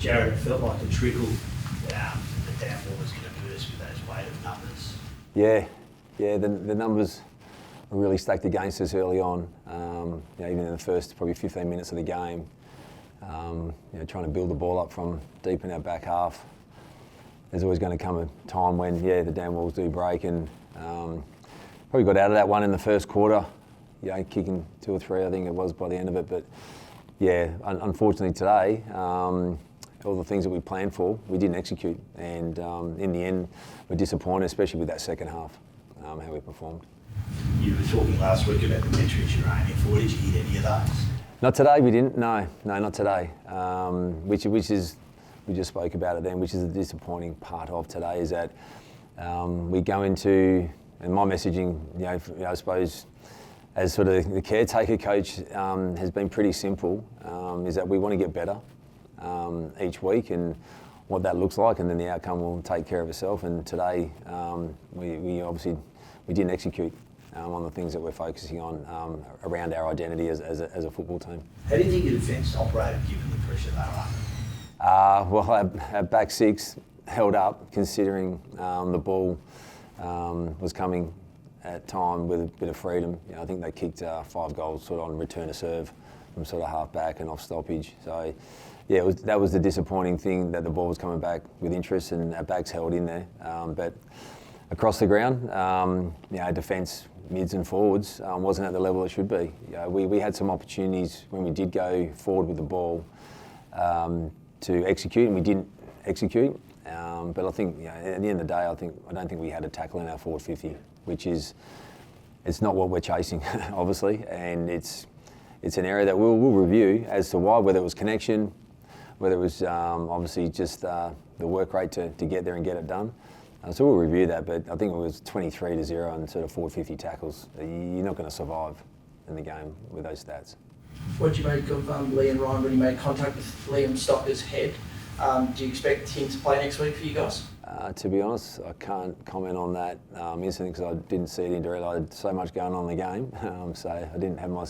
Jarrad, it felt like a trickle. The downfall was going to burst with those weight of numbers. Yeah, the numbers were really stacked against us early on. Even in the first probably 15 minutes of the game, trying to build the ball up from deep in our back half. There's always going to come a time when, the down walls do break, and probably got out of that one in the first quarter, kicking 2 or 3, I think it was, by the end of it. But unfortunately today, all the things that we planned for, we didn't execute. And in the end, we're disappointed, especially with that second half, how we performed. You were talking last week about the metrics you're aiming for. Did you hit any of those? Not today, we didn't. No, not today. Which is, we just spoke about it then, which is the disappointing part of today, is that we go into, and my messaging, I suppose, as sort of the caretaker coach, has been pretty simple, is that we want to get better each week, and what that looks like, and then the outcome will take care of itself. And today, we obviously didn't execute on the things that we're focusing on around our identity as a football team. How do you think your defence operated given the pressure they were under? Our back six held up, considering the ball was coming at time with a bit of freedom. I think they kicked 5 goals sort of on return to serve from sort of half back and off stoppage. So that was the disappointing thing, that the ball was coming back with interest and our backs held in there. But across the ground, defence, mids and forwards wasn't at the level it should be. We had some opportunities when we did go forward with the ball to execute, and we didn't execute. But I think at the end of the day, I don't think we had a tackle in our forward 50, which is, it's not what we're chasing, obviously, and it's an area that we'll review as to why, whether it was connection, whether it was obviously just the work rate to get there and get it done. So we'll review that, but I think it was 23-0 and sort of forward 50 tackles. You're not going to survive in the game with those stats. What do you make of Lee and Ryan when he made contact with Liam Stocker's head? Do you expect him to play next week for you guys? To be honest, I can't comment on that incident because I didn't see it indirectly. I had so much going on in the game, so I didn't have my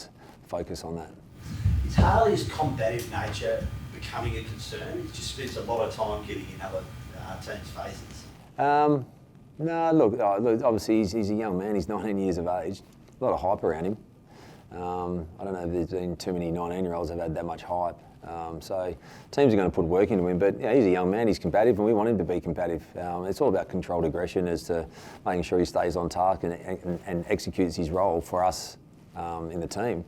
focus on that. Is Harley's combative nature becoming a concern? He just spends a lot of time getting in other teams' faces. No, look, obviously he's a young man. He's 19 years of age. A lot of hype around him. I don't know if there's been too many 19-year-olds that have had that much hype. So teams are going to put work into him, but he's a young man, he's combative, and we want him to be combative. It's all about controlled aggression as to making sure he stays on task and executes his role for us in the team.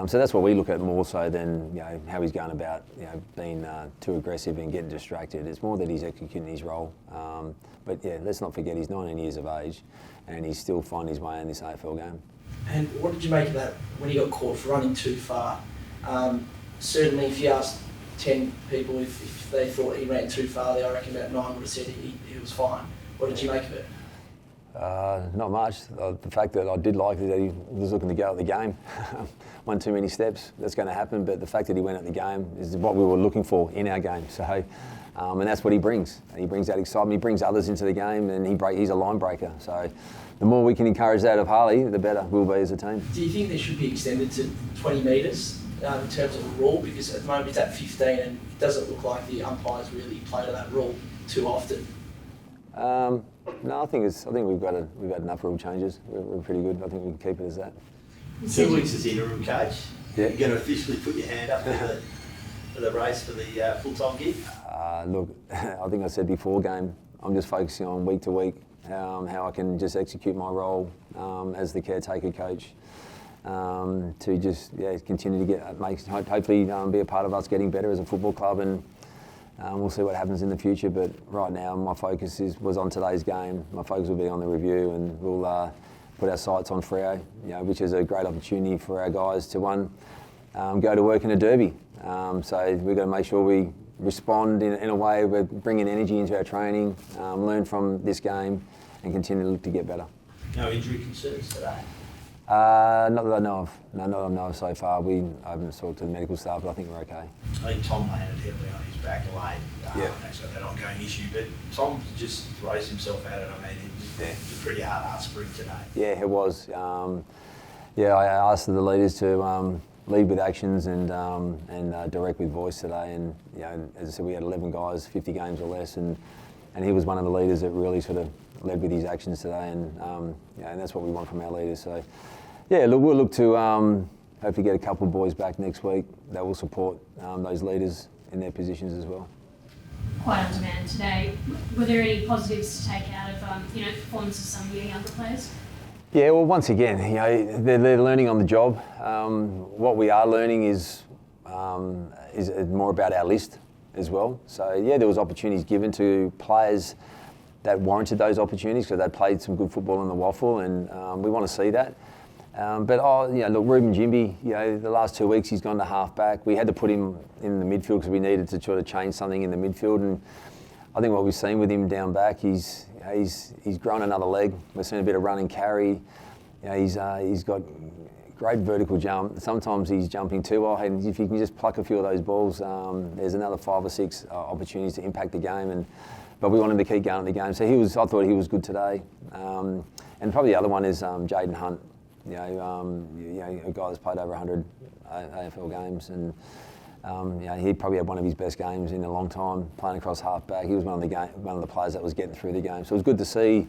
So that's what we look at more so than how he's going about being too aggressive and getting distracted. It's more that he's executing his role. But let's not forget he's 19 years of age and he's still finding his way in this AFL game. And what did you make of that when he got caught for running too far? Certainly if you asked 10 people if they thought he ran too far, I reckon about 9 would have said he was fine. What did you make of it? Not much. The fact that I did like that he was looking to go at the game. One too many steps, that's going to happen, but the fact that he went at the game is what we were looking for in our game. So, and that's what he brings. He brings that excitement, he brings others into the game, and he's a line breaker. So the more we can encourage that of Harley, the better we'll be as a team. Do you think this should be extended to 20 metres in terms of a rule? Because at the moment it's at 15 and it doesn't look like the umpires really play to that rule too often. No, I think we've had enough rule changes. We're pretty good. I think we can keep it as that. 2 weeks as interim coach. Yeah. You're going to officially put your hand up for the race for the full-time gig? Look, I think I said before game, I'm just focusing on week to week how I can just execute my role as the caretaker coach to just continue to hopefully be a part of us getting better as a football club, and we'll see what happens in the future. But right now, my focus was on today's game. My focus will be on the review, and we'll put our sights on Freo, which is a great opportunity for our guys to go to work in a derby. So we've got to make sure we respond in a way we're bringing energy into our training, learn from this game, and continue to look to get better. No injury concerns today? Not that I know of. No, not that I know of so far. I haven't talked to the medical staff, but I think we're okay. I think Tom landed heavily on his back away. That's got that ongoing issue, but Tom just throws himself at it. I mean, it was a pretty hard sprint today. Yeah, it was. I asked the leaders to lead with actions and direct with voice today. And as I said, we had 11 guys, 50 games or less, and he was one of the leaders that really sort of led with his actions today. And and that's what we want from our leaders. So look, we'll look to hopefully get a couple of boys back next week that will support those leaders in their positions as well. Quite on demand today. Were there any positives to take out of performances of some of your younger players? Yeah, well, once again, they're learning on the job. What we are learning is more about our list as well. So there was opportunities given to players that warranted those opportunities because they played some good football in the waffle, and we want to see that. Look, Ruben Jimby, the last 2 weeks he's gone to half back. We had to put him in the midfield because we needed to sort of change something in the midfield, and I think what we've seen with him down back, he's grown another leg. We've seen a bit of run and carry. He's got great vertical jump. Sometimes he's jumping too high, and if you can just pluck a few of those balls, there's another 5 or 6 opportunities to impact the game. But we want him to keep going at the game. So I thought he was good today. And probably the other one is Jaden Hunt. A guy that's played over 100 AFL games, and he probably had one of his best games in a long time, playing across half back. He was one of the players that was getting through the game. So it was good to see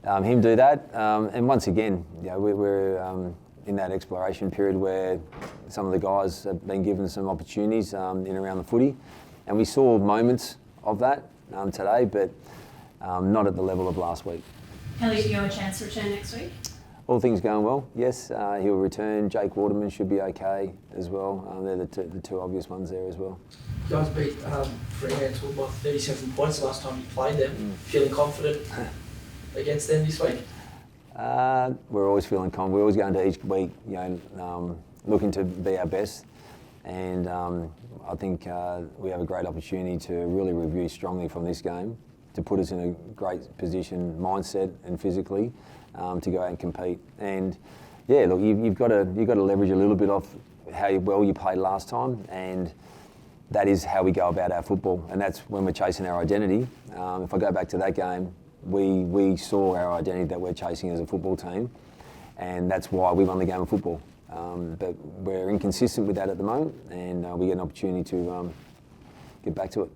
him do that. And once again, we're in that exploration period where some of the guys have been given some opportunities in and around the footy, and we saw moments of that today, but not at the level of last week. Elliot, you have a chance to return next week? All things going well, yes. He'll return. Jake Waterman should be okay as well. They're the two obvious ones there as well. You guys beat Fremantle by 37 points the last time you played them. Feeling confident against them this week? We're always feeling confident. We're always going to each week, looking to be our best. And I think we have a great opportunity to really review strongly from this game to put us in a great position, mindset and physically, to go out and compete. And look, you've got to leverage a little bit off how well you played last time, and that is how we go about our football, and that's when we're chasing our identity. If I go back to that game, we saw our identity that we're chasing as a football team, and that's why we won the game of football. But we're inconsistent with that at the moment, and we get an opportunity to get back to it.